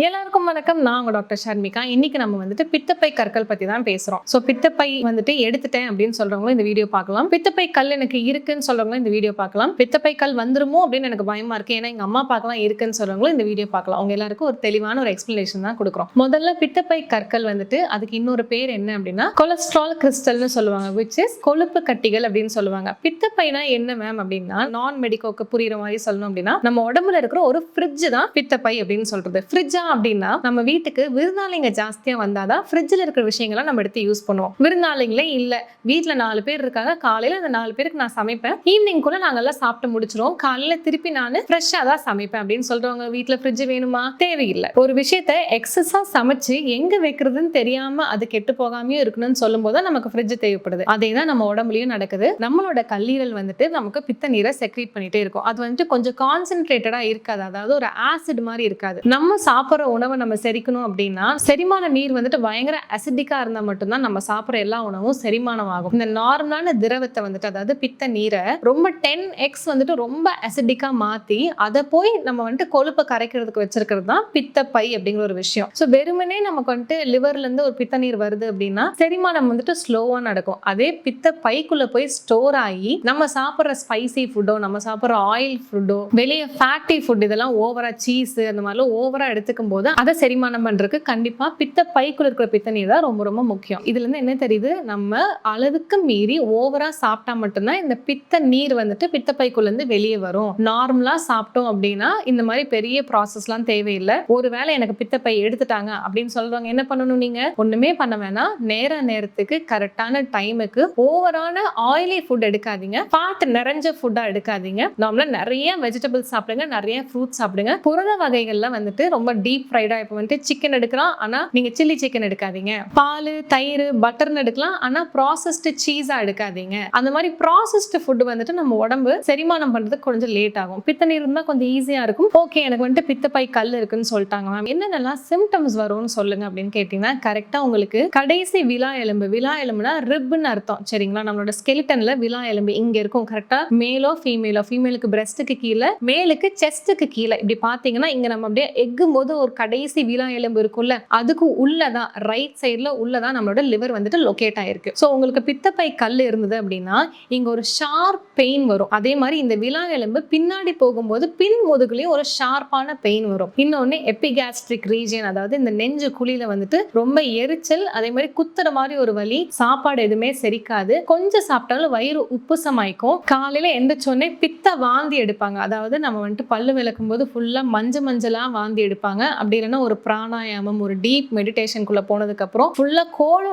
எல்லாருக்கும் வணக்கம். நான் உங்க டாக்டர் ஷர்மிகா. இன்னைக்கு நம்ம வந்துட்டு பித்தப்பை கற்கள் பத்தி தான் பேசுறோம். சோ பித்தப்பை வந்துட்டு எடுத்துட்டேன் அப்படின்னு சொல்றவங்களும் இந்த வீடியோ பார்க்கலாம். பித்தப்பை கல் எனக்கு இருக்குன்னு சொல்றவங்களும் இந்த வீடியோ பார்க்கலாம். பித்தப்பை கல் வந்துருமோ அப்படின்னு எனக்கு பயமா இருக்கு, ஏன்னா எங்க அம்மா பார்க்கலாம் இருக்குன்னு சொல்றவங்களும் இந்த வீடியோ பார்க்கலாம். அவங்க எல்லாருக்கும் ஒரு தெளிவான ஒரு எக்ஸ்பிளனேஷன் தான் கொடுக்குறோம். முதல்ல பித்தப்பை கற்கள் வந்துட்டு அதுக்கு இன்னொரு பேர் என்ன அப்படின்னா கொலஸ்ட்ரால் கிறிஸ்டல்னு சொல்லுவாங்க, which is கொழுப்பு கட்டிகள் அப்படின்னு சொல்லுவாங்க. பித்தப்பைனா என்ன மேம் அப்படின்னா, நான் மெடிக்கோக்கு புரியுற மாதிரி சொல்லணும் அப்படின்னா, நம்ம உடம்புல இருக்கிற ஒரு ஃப்ரிட்ஜ் தான் பித்தப்பை அப்படின்னு சொல்றது. ஃப்ரிட்ஜ் அப்படின்னா நம்ம வீட்டுக்கு விருந்தாளிங்க ஜாஸ்தியா வந்தாதான் ஃப்ரிட்ஜ்ல இருக்கிற விஷயங்களை நம்ம எடுத்து யூஸ் பண்ணுவோம். விருந்தாளிங்களே இல்ல, வீட்டுல 4 பேர் இருக்காங்க, காலையில அந்த 4 பேருக்கு நான் சமைப்பேன், ஈவினிங் கூட நாங்க எல்லாம் சாப்பிட்டு முடிச்சிரும், காலையில திருப்பி நான் ஃப்ரெஷ்ஷா தான் சமைப்பேன் அப்படின்னு சொல்றவங்க வீட்டுல ஃப்ரிட்ஜ் வேணுமா? தேவையில்லை. ஒரு விஷயத்த எக்ஸஸா சமைச்சு எங்க வைக்கிறதுன்னு தெரியாம அது கெட்டு போகாமையும் இருக்கணும்னு சொல்லும் போது நமக்கு ஃப்ரிட்ஜ் தேவைப்படுது. அதே தான் நம்ம உடம்புலயும் நடக்குது. நம்மளோட கல்லீரல் வந்துட்டு நமக்கு பித்த நீரை செக்ரீட் பண்ணிட்டே இருக்கும். அது வந்துட்டு கொஞ்சம் கான்சென்ட்ரேட்டடா இருக்காது, அதாவது ஒரு ஆசிட் மாதிரி இருக்காது. நம்ம சாப்பிட்ற உணவை நம்ம செரிக்கணும் அப்படின்னா செரிமான நீர் வந்துட்டு பயங்கர அசிடிக்கா இருந்தா மட்டும்தான் நம்ம சாப்பிட்ற எல்லா உணவும் செரிமானம் ஆகும். இந்த நார்மலான திரவத்தை வந்துட்டு, அதாவது பித்த நீரை ரொம்ப 10x வந்துட்டு ரொம்ப அசிடிக்கா மாத்தி அதை போய் நம்ம வந்துட்டு கொழுப்பை கரைக்கிறதுக்கு வச்சிருக்கிறது தான் பித்தப்பை அப்படிங்கிற ஒரு விஷயம். ஸோ வெறுமனே நமக்கு வந்துட்டு லிவர்ல இருந்து ஒரு பித்த நீர் வருது அப்படின்னா செரிமானம் வந்துட்டு ஸ்லோவா நடக்கும். அதே பித்த பைக்குள்ள போய் ஸ்டோர் ஆகி நம்ம சாப்பிட்ற ஸ்பைசி ஃபுட்டோ, நம்ம சாப்பிட்ற ஆயில் ஃபுட்டோ, வெளியே ஃபேட்டி ஃபுட், இதெல்லாம் ஓவரா சீஸ் அந்த மாதிரிலாம் ஓவரா எடுத்துக்கும் போது அதை செரிமானம் பண்றதுக்கு கண்டிப்பா பித்த பைக்குள்ள இருக்கிற பித்த நீர் தான் ரொம்ப ரொம்ப முக்கியம். இதுல இருந்து என்ன தெரியுது, நம்ம அளவுக்கு மீறி ஓவரா சாப்பிட்டா மட்டும்தான் இந்த பித்த நீர் வந்துட்டு பித்த பைக்குள்ள இருந்து வெளியே வரும். நார்மலா சாப்பிட்டோம் அப்படின்னா இந்த மாதிரி பெரிய ப்ராசஸ்லாம் தேவையில்லை. ஒருவேளை எனக்கு பித்தப்பை எடுத்துட்டாங்க அப்படின்னு சொல்றவங்க என்ன பண்ணணும், நீங்க ஒண்ணுமே பண்ண வேணாம், நேரத்துக்கு கரெக்டான டைமுக்கு ஓவரான ஆயிலி ஃபுட் எடுக்காதீங்க, ஃபேட் நிறைஞ்ச ஃபுட்டா எடுக்காதீங்க. நார்மலா நிறைய வெஜிடபிள்ஸ் சாப்பிடுங்க, நிறைய ஃப்ரூட்ஸ் சாப்பிடுங்க. புரத வகைகள்ல வந்துட்டு ரொம்ப டீப் ஃப்ரைடா, இப்போ வந்துட்டு சிக்கன் எடுக்கலாம் ஆனா நீங்க சில்லி சிக்கன் எடுக்காதீங்க, பால் தயிர் பட்டர்னு எடுக்கலாம் ஆனா ப்ராசஸ்டு சீஸா எடுக்காதீங்க. அந்த மாதிரி ப்ராசஸ்டு ஃபுட் வந்துட்டு நம்ம உடம்பு செரிமானம் பண்றதுக்கு கொஞ்சம் லேட் ஆகும். பித்த நீர் இருந்தா கொஞ்சம் ஈஸியா இருக்கும். ஓகே, எனக்கு வந்துட்டு பித்தப்பை கல் இருக்குன்னு சொல்லிட்டாங்க மேம், என்னென்னலாம் சிம்டம்ஸ் வரும்னு சொல்லுங்க அப்படின்னு கேட்டீங்கன்னா, கரெக்டா உங்களுக்கு கடைசி விலா எலும்பு, விலா எலும்புனா ரிப்னு அர்த்தம் சரிங்களா, நம்மளோட ஸ்கெலிட்டன்ல விலா எலும்பு இங்க இருக்கும். கரெக்டா மேலோ ஃபீமேலோ, ஃபீமேலுக்கு பிரஸ்ட்டுக்கு கீழே, மேலுக்கு செஸ்ட்டுக்கு கீழே, இப்படி பாத்தீங்கன்னா இங்க நம்ம அப்படியே எக்கும் போது ஒரு கடைசி விலா எலும்பு இருக்கும்ல, அதுக்கு உள்ளதான் ரைட் சைடுல உள்ளதான் நம்மளோட லிவர் வந்துட்டு லொகேட் ஆயிருக்கு. சோ உங்களுக்கு பித்தப்பை கல் இருந்தது அப்படின்னா இங்க ஒரு ஷார்ப் பெயின் வரும். அதே மாதிரி இந்த விலா எலும்பு பின்னாடி போகும்போது பின் முதுகுலயும் ஒரு ஷார்ப்பான பெயின் வரும். இன்னொன்னு எபிகாஸ்ட்ரிக் ரீஜியன், அதாவது இந்த நெஞ்சு குழியில வந்துட்டு ரொம்ப எரிச்சல், அதே மாதிரி குத்துற மாதிரி ஒரு வலி, சாப்பாடு எதுவுமே செரிக்காது, கொஞ்சம் சாப்பிட்டாலும் வயிறு உப்புசமாய்க்கும், காலையில எந்திரிச்சோடனே பித்த வாந்தி எடுப்பாங்க, அதாவது நம்ம வந்துட்டு பல்லு விளக்கும் போது ஃபுல்லா மஞ்சளா வாந்தி எடுப்பாங்க. அப்படி இல்லைன்னா ஒரு பிராணாயாமம், ஒரு டீப் மெடிடேஷனுக்குள்ள போனதுக்கு அப்புறம் ஃபுல்லா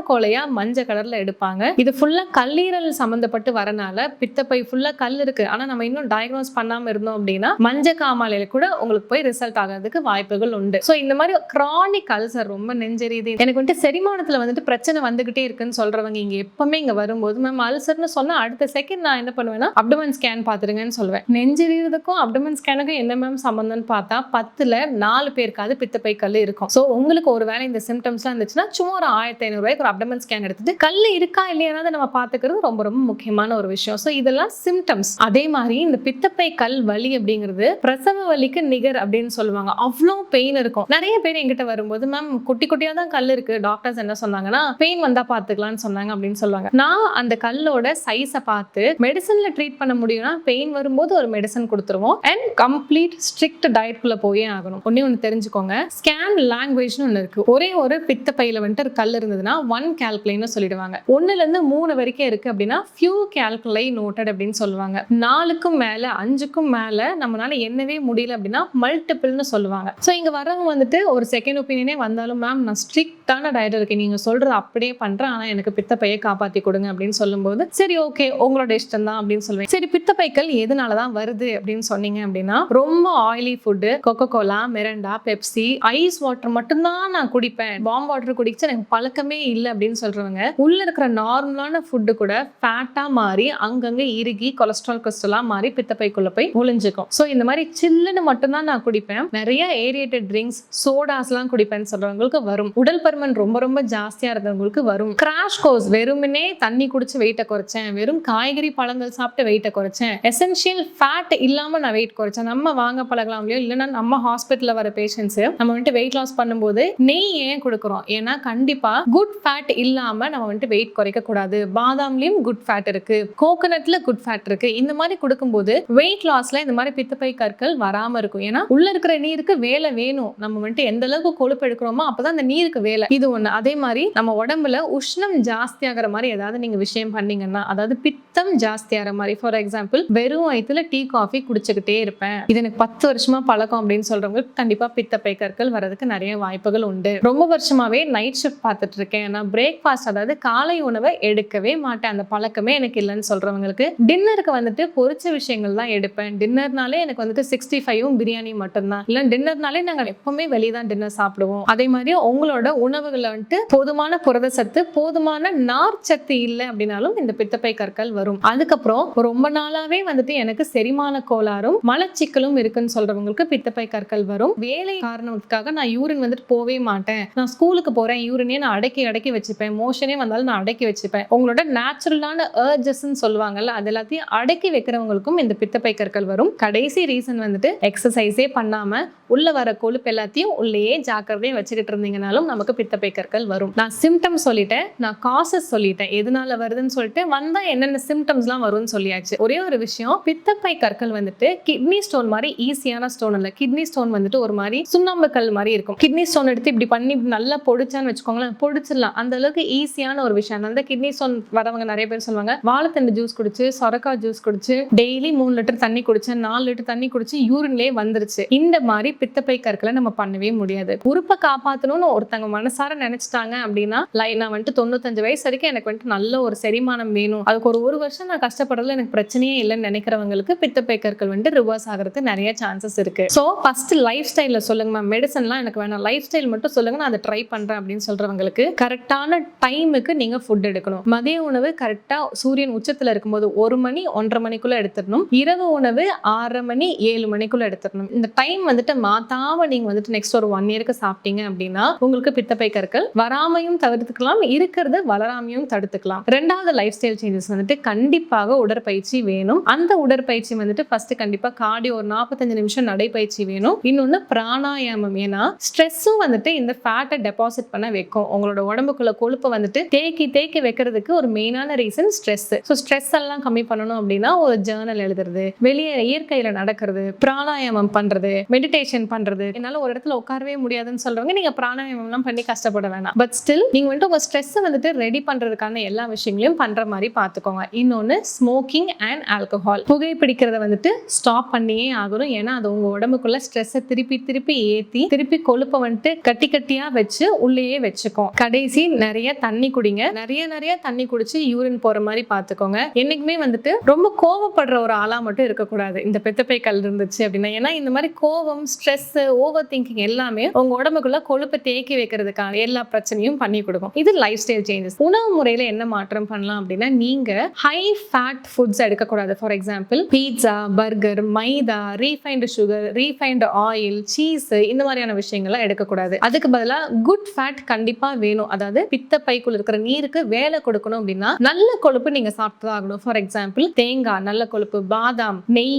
கோழையா மஞ்சள் கலர்ல எடுப்பாங்க. இது ஃபுல்லா கல்லீரல் சம்பந்தப்பட்டு வரனால பித்தப்பை ஃபுல்லா கல் இருக்கு ஆனா நம்ம இன்னும் டயக்னோஸ் பண்ணாம இருந்தோம் அப்படின்னா மஞ்சள் காமாலையில கூட உங்களுக்கு போய் ரிசல்ட் ஆகிறதுக்கு வாய்ப்புகள் உண்டு. சோ இந்த மாதிரி கிரானிக் அல்சர், ரொம்ப நெஞ்செரியுது, எனக்கு வந்துட்டு செரிமானத்துல வந்துட்டு பிரச்சனை வந்துகிட்டே இருக்குன்னு சொல்றவங்க இங்க எப்பவுமே இங்க வரும்போது மேம் அல்சர்னு சொன்னா அடுத்த செகண்ட் நான் என்ன பண்ணுவேன்னா அப்டமன் ஸ்கேன் பாத்துருங்கன்னு சொல்லுவேன். நெஞ்செரியுறதுக்கும் அப்டமன் ஸ்கேனுக்கும் என்ன மேம் சம்பந்தம்னு பார்த்தா 10ல் 4 பேருக்காவது பித்தப்பை கல் இருக்கும். சோ உங்களுக்கு ஒரு வேளை இந்த சிம்டம்ஸ்லாம் இருந்துச்சுன்னா சும்மா ஒரு 1500 ரூபாய்க்கு ஒரு அப்டமன் ஸ்கேன் எடுத்துட்டு கல் இருக்கா இல்லையானதை நம்ம பாத்துக்கிறது ரொம்ப ரொம்ப முக்கியமான ஒரு விஷயம். சோ இதெல்லாம் சிம்டம்ஸ். அதே மாதிரி இந்த பித்தப்பை கல் வலி அப்படிங்கிறது பிரசவ வலிக்கு நிகர் அப்படின்னு சொல்லுவாங்க. அவ்வளோ பெயின் இருக்கும். நிறைய பேர் என்கிட்ட வரும்போது மேம் குட்டி குட்டியா தான் கல் இருக்கு, டாக்டர்ஸ் என்ன சொன்னாங்கன்னா பெயின் வந்தா பாத்துக்கலாம்னு சொன்னாங்க அப்படின்னு சொல்லுவாங்க. நான் அந்த கல்லோட சைஸை பார்த்து மெடிசன்ல ட்ரீட் பண்ண முடியும்னா பெயின் வரும்போது ஒரு மெடிசன் கொடுத்துருவோம் அண்ட் கம்ப்ளீட் ஸ்ட்ரிக்ட் டயட் குள்ள போயே ஆகணும். ஒன்னு தெரிஞ்சுக்கோங்க, ஸ்கேன் லாங்குவேஜ்னு ஒன்று இருக்கு. ஒரே ஒரு பித்தப்பையில வந்துட்டு ஒரு கல் இருந்ததுன்னா 1 கால்குலைன்னு சொல்லிடுவாங்க. 1ல இருந்து 3 வரைக்கும் இருக்கு அப்படின்னா ஃபியூ கால்குலை நோட்டட் அப்படின்னு சொல்லுவாங்க. 4க்கும் மேல 5க்கும் மேல நம்மளால என்னவே முடியல அப்படின்னா மல்டிபிள்னு சொல்லுவாங்க. ஸோ இங்க வரவங்க வந்துட்டு ஒரு செகண்ட் ஒப்பீனியனே வந்தாலும் மேம் நான் ஸ்ட்ரிக்டான டயட் இருக்கேன், நீங்க சொல்றது அப்படியே பண்றேன் ஆனா எனக்கு பித்தப்பையை காப்பாத்தி கொடுங்க அப்படின்னு சொல்லும்போது சரி ஓகே உங்களோட இஷ்டம் தான் அப்படின்னு சொல்லுவேன். சரி பித்தப்பைக்கல் எதனாலதான் வருது அப்படின்னு சொன்னீங்க அப்படின்னா, ரொம்ப ஆயிலி ஃபுட்டு, கொக்கோ கோலா, மிரண்டா, பெப்சி, ஐஸ் வாட்டர் மட்டும்தான் நான் குடிப்பேன், பாம் வாட்டர் குடிச்சு எனக்கு பழக்கமே இல்லை அப்படின்னு சொல்றவங்க உள்ள இருக்கிற நார்மலான ஃபுட்டு கூட ஃபேட்டா மாறி அங்கங்க இறுகி கொலஸ்ட்ரால் கிறிஸ்டலா மாறி பித்தப்பைக்குள்ள போய் ஒளிஞ்சுக்கும். ஸோ இந்த மாதிரி சில்லுன்னு மட்டும்தான் நான் குடிப்பேன், நிறைய ஏரியேட்டட் ட்ரிங்க்ஸ் சோடாஸ்லாம் குடிப்பேன்னு சொல்றவங்களுக்கு வரும். உடல் பருமன் ரொம்ப ரொம்ப ஜாஸ்தியா இருந்தவங்களுக்கு வரும். கிராஷ் கோர்ஸ், வெறுமனே தண்ணி குடிச்சு வெயிட்டை குறைச்சேன், வெறும் காய்கறி பழங்கள் சாப்பிட்டு வெயிட்டை குறைச்சேன், எசென்ஷியல் ஃபேட் இல்லாம நான் வெயிட் குறைச்சேன், நம்ம வாங்க பழகலாம் இல்லைன்னா நம்ம ஹாஸ்பிட்டல்ல வர பேஷண்ட்ஸ் கொஸ்டின்ஸ். நம்ம வந்துட்டு வெயிட் லாஸ் பண்ணும்போது நெய் ஏன் கொடுக்குறோம்? ஏன்னா கண்டிப்பா குட் ஃபேட் இல்லாம நம்ம வந்துட்டு வெயிட் குறைக்க கூடாது. பாதாம்லயும் குட் ஃபேட் இருக்கு, கோகனட்ல குட் ஃபேட் இருக்கு. இந்த மாதிரி கொடுக்கும்போது வெயிட் லாஸ்ல இந்த மாதிரி பித்தப்பை கற்கள் வராம இருக்கும். ஏன்னா உள்ள இருக்கிற நீருக்கு வேலை வேணும். நம்ம வந்துட்டு எந்த அளவுக்கு கொழுப்பு எடுக்கிறோமோ அப்பதான் அந்த நீருக்கு வேலை. இது ஒண்ணு. அதே மாதிரி நம்ம உடம்புல உஷ்ணம் ஜாஸ்தி ஆகிற மாதிரி ஏதாவது நீங்க விஷயம் பண்ணீங்கன்னா, அதாவது பித்தம் ஜாஸ்தி ஆகிற மாதிரி, ஃபார் எக்ஸாம்பிள் வெறும் வயிற்றுல டீ காஃபி குடிச்சுக்கிட்டே இருப்பேன், இது எனக்கு 10 வருஷமா பழக்கம் அப்படின்னு சொல்றவங்களுக்கு கண்டிப்பா பித்தப்பை கற்கள் வரதுக்கு நிறைய வாய்ப்புகள் உண்டு. ரொம்ப வருஷமாவே நைட் ஷிஃப்ட் பார்த்துட்டு இருக்கேன், நான் பிரேக்ஃபாஸ்ட் அதாவது காலை உணவை எடுக்கவே மாட்டேன், அந்த பழக்கமே எனக்கு இல்லைன்னு சொல்றவங்களுக்கு டின்னருக்கு வந்துட்டு பொரிச்ச விஷயங்கள் தான் எடுப்பேன். டின்னர்னாலே எனக்கு வந்துட்டு 65 பிரியாணி மட்டும்தான், இல்லை டின்னர்னாலே நாங்கள் எப்பவுமே வெளியே தான் டின்னர் சாப்பிடுவோம். அதே மாதிரி உங்களோட உணவுகளை வந்துட்டு போதுமான புரத சத்து, போதுமான நார் சத்து இல்லை அப்படின்னாலும் இந்த பித்தப்பை கற்கள் வரும். அதுக்கப்புறம் ரொம்ப நாளாவே வந்துட்டு எனக்கு செரிமான கோளாறும் மலச்சிக்கலும் இருக்குன்னு சொல்றவங்களுக்கு பித்தப்பை கற்கள் வரும். வேலை காரணத்துக்காக நான் யூரின் வந்துட்டு போவே மாட்டேன், நான் ஸ்கூலுக்கு போறேன், யூரினே நான் அடக்கி வச்சுப்பேன், மோஷனே வந்தாலும் நான் அடக்கி வச்சுப்பேன், உங்களோட நேச்சுரலான அர்ஜஸ்ன்னு சொல்லுவாங்கல்ல, அது எல்லாத்தையும் அடக்கி வைக்கிறவங்களுக்கும் இந்த பித்தப்பை கற்கள் வரும். கடைசி ரீசன் வந்துட்டு எக்ஸசைஸே பண்ணாம உள்ள வர கொழுப்பு எல்லாத்தையும் உள்ளேயே ஜாக்கிரதையா வச்சுக்கிட்டு இருந்தீங்கனாலும் நமக்கு பித்தப்பை கற்கள் வரும். நான் சிம்டம்ஸ் சொல்லிட்டேன், நான் காசஸ் சொல்லிட்டேன், எதனால வருதுன்னு சொல்லிட்டு வந்தா என்னென்ன சிம்டம்ஸ்லாம் வரும்னு சொல்லியாச்சு. ஒரே ஒரு விஷயம், பித்தப்பை கற்கள் வந்துட்டு கிட்னி ஸ்டோன் மாதிரி ஈஸியான ஸ்டோன் இல்ல. கிட்னி ஸ்டோன் வந்துட்டு ஒரு மாதிரி சுண்ணாம்பு கல் மாதிரி இருக்கும். கிட்னி ஸ்டோன் எடுத்து இப்படி பண்ணி நல்லா பொடிச்சான்னு வச்சுக்கோங்களேன், பொடிச்சிடலாம். அந்த அளவுக்கு ஈஸியான ஒரு விஷயம். அந்த கிட்னி ஸ்டோன் வரவங்க நிறைய பேர் சொல்லுவாங்க, வாழைத்தண்டு ஜூஸ் குடிச்சு, சொரக்காய் ஜூஸ் குடிச்சு, டெய்லி 3 லிட்டர் தண்ணி குடிச்சேன், 4 லிட்டர் தண்ணி குடிச்சு யூரின்லேயே வந்துருச்சு. இந்த மாதிரி பித்தப்பை கற்களை நம்ம பண்ணவே முடியாது. உறுப்பை காப்பாற்றணும்னு ஒருத்தங்க மனசார நினைச்சிட்டாங்க அப்படின்னா, நான் வந்துட்டு 95 வயசு வரைக்கும் எனக்கு வந்துட்டு நல்ல ஒரு செரிமானம் வேணும், அதுக்கு ஒரு வருஷம் நான் கஷ்டப்படுறதுல எனக்கு பிரச்சனையே இல்லைன்னு நினைக்கிறவங்களுக்கு பித்தப்பை கற்கள் வந்துட்டு ரிவர்ஸ் ஆகிறதுக்கு நிறைய சான்சஸ் இருக்கு. ஸோ ஃபர்ஸ்ட் லைஃப் ஸ்டைல சொல்லுங்க மேம், மெடிசன்லாம் எனக்கு வேணாம், லைஃப் ஸ்டைல் மட்டும் சொல்லுங்க, நான் அதை ட்ரை பண்றேன் அப்படின்னு சொல்றவங்களுக்கு கரெக்டான டைமுக்கு நீங்க ஃபுட் எடுக்கணும். மதிய உணவு கரெக்டா சூரியன் உச்சத்துல இருக்கும்போது 1 மணி 1:30 மணிக்குள்ள எடுத்துடணும். இரவு உணவு 6:30 மணி 7 மணிக்குள்ள எடுத்துடணும். இந்த டைம் வந்துட்டு மாத்தாம நீங்க வந்துட்டு நெக்ஸ்ட் ஒரு 1 இயருக்கு சாப்பிட்டீங்க அப்படின்னா உங்களுக்கு பித்தப்பை கற்கள் வராமையும் தவிர்த்துக்கலாம், இருக்கிறது வளராமையும் தடுத்துக்கலாம். ரெண்டாவது லைஃப் ஸ்டைல் சேஞ்சஸ் வந்துட்டு கண்டிப்பாக உடற்பயிற்சி வேணும். அந்த உடற்பயிற்சி வந்துட்டு ஃபர்ஸ்ட் கண்டிப்பா கார்டியோ ஒரு 45 நிமிஷம் நடைப்பயிற்சி வேணும். இன்னொன்னு பிராணாயாமம். ஏன்னா ஸ்ட்ரெஸ்ஸும் வந்துட்டு இந்த ஃபேட்டை டெபாசிட் பண்ண வைக்கும். உங்களோட உடம்புக்குள்ள கொழுப்பை வந்துட்டு தேக்கி வைக்கிறதுக்கு ஒரு மெயினான ரீசன் ஸ்ட்ரெஸ். ஸோ ஸ்ட்ரெஸ் எல்லாம் கம்மி பண்ணணும் அப்படின்னா ஒரு ஜேர்னல் எழுதுறது, வெளியே இயற்கையில நடக்கிறது, பிராணாயாமம் பண்றது, மெடிடேஷன் பண்றது. என்னால ஒரு இடத்துல உட்காரவே முடியாதுன்னு சொல்றவங்க நீங்க பிராணாயாமம் பண்ணி கஷ்டப்பட வேணாம். பட் ஸ்டில் நீங்க வந்துட்டு உங்க ஸ்ட்ரெஸ் வந்துட்டு ரெடி பண்றதுக்கான எல்லா விஷயங்களையும் பண்ற மாதிரி பாத்துக்கோங்க. இன்னொன்னு ஸ்மோக்கிங் அண்ட் ஆல்கஹால், புகைப்பிடிக்கிறத வந்துட்டு ஸ்டாப் பண்ணியே ஆகணும். ஏன்னா அது உங்க உடம்புக்குள்ள ஸ்ட்ரெஸ்ஸை திருப்பி ஏத்தி திருப்பி கொழுப்பை வந்துட்டு கட்டியா வச்சு உள்ளேயே வச்சுக்கும். கடைசி நிறைய தண்ணி குடிங்க, நிறைய தண்ணி குடிச்சு யூரின் போற மாதிரி பாத்துக்கோங்க. என்னைக்குமே வந்துட்டு ரொம்ப கோவப்படுற ஒரு ஆளா மட்டும் இருக்கக்கூடாது இந்த பித்தப்பை கல் இருந்துச்சு அப்படின்னா. ஏன்னா இந்த மாதிரி கோவம், ஸ்ட்ரெஸ், ஓவர் திங்கிங் எல்லாமே உங்க உடம்புக்குள்ள கொழுப்பை தேக்கி வைக்கிறதுக்கான எல்லா பிரச்சனையும் பண்ணி கொடுக்கும். இது லைஃப் ஸ்டைல் சேஞ்சஸ். உணவு முறையில என்ன மாற்றம் பண்ணலாம் அப்படின்னா, நீங்க ஹை ஃபேட் ஃபுட்ஸ் எடுக்கக்கூடாது. For example pizza, burger, maida, refined sugar, refined oil, cheese, இந்த மாதிரியான விஷயங்கள்லாம் எடுக்கக்கூடாது. அதுக்கு பதிலாக குட் ஃபேட் கண்டிப்பா வேணும். அதாவது பித்தப்பைக்குள்ள இருக்கிற நீருக்கு வேலை கொடுக்கணும் அப்படின்னா நல்ல கொழுப்பு நீங்க சாப்பிட்டு ஆகணும். ஃபார் எக்ஸாம்பிள் தேங்காய் நல்ல கொழுப்பு, பாதாம், நெய்,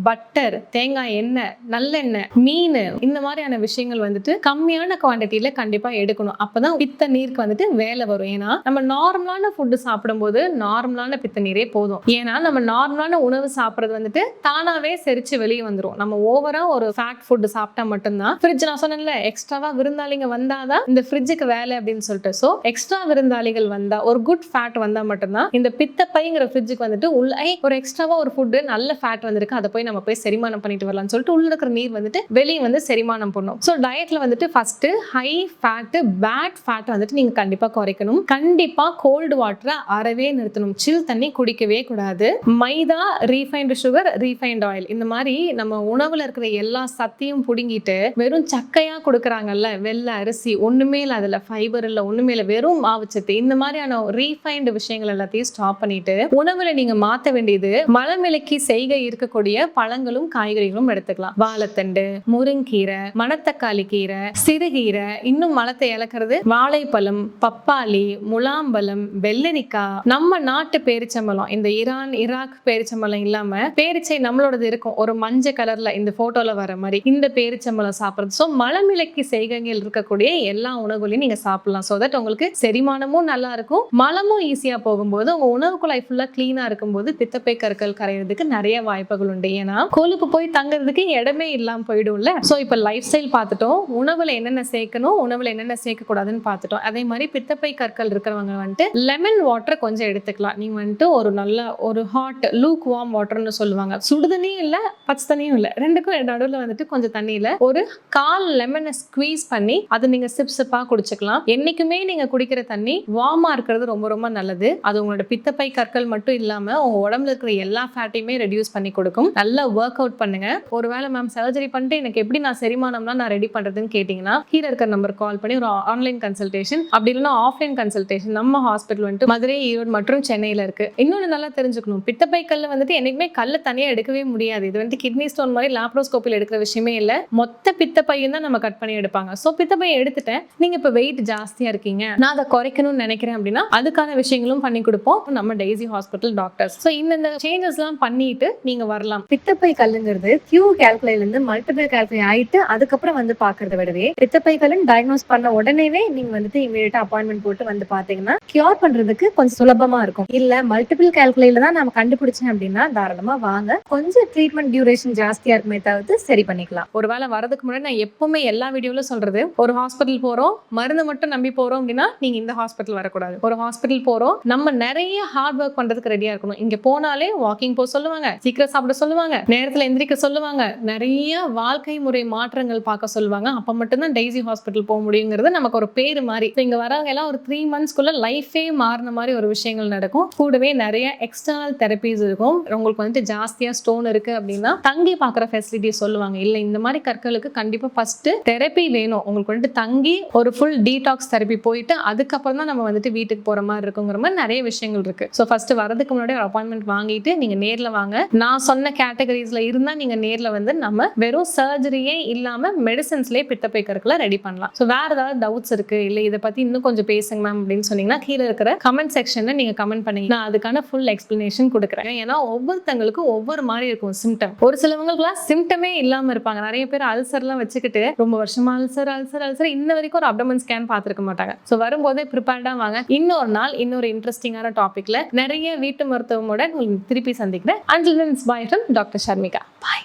பட்டர், தேங்காய் எண்ணெய், நல்லெண்ணெய், மீன், இந்த மாதிரியான விஷயங்கள் வந்துட்டு கம்மியான குவான்டிட்டியில கண்டிப்பா எடுக்கணும். அப்பதான் பித்த நீருக்கு வந்துட்டு வேலை வரும். ஏன்னா நம்ம நார்மலான ஃபுட்டு சாப்பிடும்போது நார்மலான பித்த நீரே போதும். ஏன்னா நம்ம நார்மலான உணவு சாப்பிடுறது வந்துட்டு தானாவே செரிச்சு வெளியே வந்துரும். நம்ம ஓவரா ஒரு ஃபேட் ஃபுட் சாப்பிட்டா மட்டும்தான் ஃப்ரிட்ஜ், நான் சொன்னேன்ல எக்ஸ்ட்ராவா விருந்தாளிங்க வந்தாதான் இந்த ஃப்ரிட்ஜுக்கு வேலை அப்படின்னு சொல்லிட்டு. சோ எக்ஸ்ட்ரா விருந்தாளிகள் வந்தா, ஒரு குட் ஃபேட் வந்தா மட்டும்தான் இந்த பித்தப்பைங்கிற ஃப்ரிட்ஜுக்கு வந்துட்டு உள்ள ஒரு எக்ஸ்ட்ராவா ஒரு ஃபுட்டு நல்ல ஃபேட் வந்திருக்கு, அதை போய் நம்ம போய் செரிமானம் பண்ணிட்டு வரலாம்னு சொல்லிட்டு உள்ள இருக்கிற நீர் வந்துட்டு வெளியே வந்து செரிமானம் பண்ணும். ஸோ டயட்ல வந்துட்டு first high fat, bad fat வந்துட்டு நீங்க கண்டிப்பா குறைக்கணும். கண்டிப்பா கோல்டு வாட்டரை அறவே நிறுத்தணும். சில் தண்ணி குடிக்கவே கூடாது. மைதா, ரீஃபைன்டு சுகர், ரீஃபைன்டு ஆயில், இந்த மாதிரி நம்ம உணவுல இருக்கிற எல்லா சத்தையும் புடுங்கிட்டு வெறும் சக்கையா கொடுக்குறாங்கல்ல, வெள்ளை அரிசி, ஒண்ணுமே இல்லை, அதுல ஃபைபர் இல்லை, ஒண்ணுமே இல்லை, வெறும் மாவுச்சத்து, இந்த மாதிரியான ரீஃபைன்டு விஷயங்கள் எல்லாத்தையும் ஸ்டாப் பண்ணிட்டு உணவுல நீங்க மாற்ற வேண்டியது மலமிளக்கி செய்கை இருக்கக்கூடிய பழங்களும் காய்கறிகளும் எடுத்துக்கலாம். வாழைத்தண்டு, முருங்கீரை, மணத்தக்காளி கீரை, சிறுகீரை, இன்னும் மலத்தை இழக்கிறது வாழைப்பழம், பப்பாளி, முலாம்பழம், வெள்ளரிக்காய், நம்ம நாட்டு பேரிச்சம்பழம், இந்த ஈரான் ஈராக் பேரிச்சம்பழம் இல்லாம பேரிச்சை நம்மளோடது இருக்கும் ஒரு மஞ்சள் கலர்ல இந்த போட்டோல வர மாதிரி இந்த பேரிச்சம்பழம் சாப்பிடுறது. ஸோ மலமிளக்கி செய்கைகள் இருக்கக்கூடிய எல்லா உணவுகளையும் நீங்க சாப்பிடலாம். ஸோ தட் உங்களுக்கு செரிமானமும் நல்லா இருக்கும், மலமும் ஈஸியா போகும்போது உங்க உணவு குழாய் ஃபுல்லா கிளீனா இருக்கும்போது பித்தப்பை கற்கள் கரையிறதுக்கு நிறைய வாய்ப்புகள் உண்டு. ஏன்னா கொழுப்பு போய் தங்குறதுக்கு இடமே இல்லாம போயிடும்ல. ஸோ இப்போ லைஃப் ஸ்டைல் பார்த்துட்டோம், உணவுல என்னென்ன சேர்க்கணும், உணவுல என்னென்ன சேர்க்க கூடாதுன்னு பார்த்துட்டோம். அதே மாதிரி பித்தப்பை கற்கள் இருக்கிறவங்க வந்துட்டு லெமன் வாட்டர் கொஞ்சம் எடுத்துக்கலாம். நீங்க வந்துட்டு ஒரு நல்ல ஒரு ஹாட் லூக் வார்ம் வாட்டர்னு சொல்லுவாங்க, சுடுதண்ணியும் இல்ல பச்சை தண்ணியும் இல்ல, ரெண்டுக்கும் நடுவில் வந்துட்டு கொஞ்சம் தண்ணியில ஒரு 1/4 லெமனை ஸ்குவீஸ் பண்ணி அதை நீங்க சிப் சிப்பா குடிச்சுக்கலாம். என்னைக்குமே நீங்க குடிக்கிற தண்ணி வார்மா இருக்கிறது ரொம்ப ரொம்ப நல்லது. அது உங்களோட பித்தப்பை கற்கள் மட்டும் இல்லாம உங்க உடம்புல இருக்கிற எல்லா ஃபேட்டையுமே ரெடியூஸ் பண்ணி கொடுக்கும். நல்லா ஒர்க் அவுட் பண்ணுங்க. ஒருவேளை மேம் சர்ஜரி பண்ணிட்டு எனக்கு எப்படி நான் செரிமானம்லாம் நான் ரெடி பண்றதுன்னு கேட்டீங்கன்னா கீழே இருக்கிற நம்பர் கால் பண்ணி ஒரு ஆன்லைன் கன்சல்டேஷன் அப்படி இல்லைன்னா ஆஃப்லைன் கன்சல்டேஷன் நம்ம ஹாஸ்பிட்டல் வந்துட்டு மதுரை, ஈரோடு மற்றும் சென்னையில இருக்கு. இன்னொன்று நல்லா தெரிஞ்சுக்கணும், பித்தப்பை கல்ல வந்துட்டு என்னைக்குமே கல்ல தனியா எடுக்கவே முடியாது. இது வந்து கிட்னி ஸ்டோன் மாதிரி லாப்ரோஸ்கோப்பில் எடுக்கிற விஷயமே இல்ல, மொத்த பித்தப்பையும் தான் நம்ம கட் பண்ணி எடுப்பாங்க. ஸோ பித்தப்பையை எடுத்துட்டேன், நீங்க இப்போ வெயிட் ஜாஸ்தியா இருக்கீங்க, நான் அதை குறைக்கணும்னு நினைக்கிறேன் அப்படின்னா அதுக்கான விஷயங்களும் பண்ணி கொடுப்போம் நம்ம டெய்ஸி ஹாஸ்பிட்டல் டாக்டர்ஸ். ஸோ இந்த சேஞ்சஸ்லாம் பண்ணிட்டு நீங்க வரலாம். பித்தப்பை கல்லுங்கிறது கியூ கால்குலைல இருந்து மல்டிபிள் கால்குலை ஆயிட்டு அதுக்கப்புறம் வந்து பாக்குறத விடவே பித்தப்பை கல்லுன்னு டயக்னோஸ் பண்ண உடனேவே நீங்க வந்துட்டு இமீடியட்டா அப்பாயின்மெண்ட் போட்டு வந்து பாத்தீங்கன்னா கியூர் பண்றதுக்கு கொஞ்சம் சுலபமா இருக்கும். இல்ல மல்டிபிள் கால்குலைல தான் நம்ம கண்டுபிடிச்சேன் அப்படின்னா தாராளமா வாங்க, கொஞ்சம் ட்ரீட்மெண்ட் டியூரேஷன் ஜாஸ்தியா இருக்குமே தவிர்த்து சரி பண்ணிக்கலாம். ஒருவேளை வரதுக்கு முன்னாடி நான் எப்பவுமே எல்லா வீடியோல சொல்றது, ஒரு ஹாஸ்பிட்டல் போறோம் மருந்து மட்டும் நம்பி போறோம் அப்படின்னா நீங்க இந்த ஹாஸ்பிட்டல் வரக்கூடாது. ஒரு ஹாஸ்பிட்டல் போறோம் நம்ம நிறைய ஹார்ட் ஒர்க் பண்றதுக்கு ரெடியா இருக்கணும். இங்க போனாலே வாக்கிங் போக சொல்லுவாங்க, சீக்கிரம் சாப்பிட சொல்லுவாங்க, நேரத்துல எந்திரிக்க சொல்லுவாங்க, நிறைய வாழ்க்கை முறை மாற்றங்கள் பார்க்க சொல்லுவாங்க. அப்ப மட்டும்தான் டெய்ஸி ஹாஸ்பிட்டல் போக முடியுங்கிறது நமக்கு ஒரு பேரு மாதிரி. இங்க வரவங்க எல்லாம் ஒரு 3 monthsக்குள்ள லைஃபே மாறின மாதிரி ஒரு விஷயங்கள் நடக்கும். கூடவே நிறைய எக்ஸ்டர்னல் தெரபிஸ் இருக்கும். உங்களுக்கு வந்துட்டு ஜாஸ்தியா ஸ்டோன் இருக்கு அப்படின்னா தங்கி பார்க்குற ஃபெசிலிட்டி சொல்லுவாங்க. இல்லை இந்த மாதிரி கற்களுக்கு கண்டிப்பாக ஃபர்ஸ்ட் தெரப்பி வேணும், உங்களுக்கு வந்துட்டு தங்கி ஒரு ஃபுல் டீடாக்ஸ் தெரப்பி போயிட்டு அதுக்கப்புறம் தான் நம்ம வந்துட்டு வீட்டுக்கு போகிற மாதிரி இருக்குங்கிற மாதிரி நிறைய விஷயங்கள் இருக்கு. ஸோ ஃபர்ஸ்ட் வரதுக்கு முன்னாடி ஒரு அப்பாயின்மெண்ட் வாங்கிட்டு நீங்கள் நேரில் வாங்க. நான் சொன்ன கேட்டகரிஸில் இருந்தால் நீங்கள் நேரில் வந்து நம்ம வெறும் சர்ஜரியே இல்லாமல் மெடிசன்ஸ்லேயே பித்தப்பை கற்களை ரெடி பண்ணலாம். ஸோ வேறு ஏதாவது டவுட்ஸ் இருக்கு, இல்லை இதை பற்றி இன்னும் கொஞ்சம் பேசுங்க மேம் அப்படின்னு சொன்னீங்கன்னா கீழே இருக்கிற கமெண்ட் செக்ஷனில் நீங்கள் கமெண்ட் பண்ணீங்க, நான் அதுக்கான ஃபுல் எக்ஸ்பிளனேஷன் கொடுக்குறேன். ஏன்னா ஒவ்வொருத்தங்களுக்கும் ஒவ்வொரு மாதிரி இருக்கும் சிம்டம். ஒரு சிலவங்களுக்குலாம் சிம்டமே இல்லாம இருப்பாங்க. நிறைய பேர் அல்சர்லாம் வச்சுக்கிட்டு ரொம்ப வருஷமா அல்சர் அல்சர் அல்சர் இன்ன வரைக்கும் ஒரு அப்டமன் ஸ்கேன் பார்த்துருக்க மாட்டாங்க. ஸோ வரும்போதே ப்ரிப்பேர்டா வாங்க. இன்னொரு நாள் இன்னொரு இன்ட்ரெஸ்டிங்கான டாபிக்ல நிறைய வீட்டு மருத்துவமோட திருப்பி சந்திக்கிறேன். Until then, it's bye from Dr. Sharmika. Bye.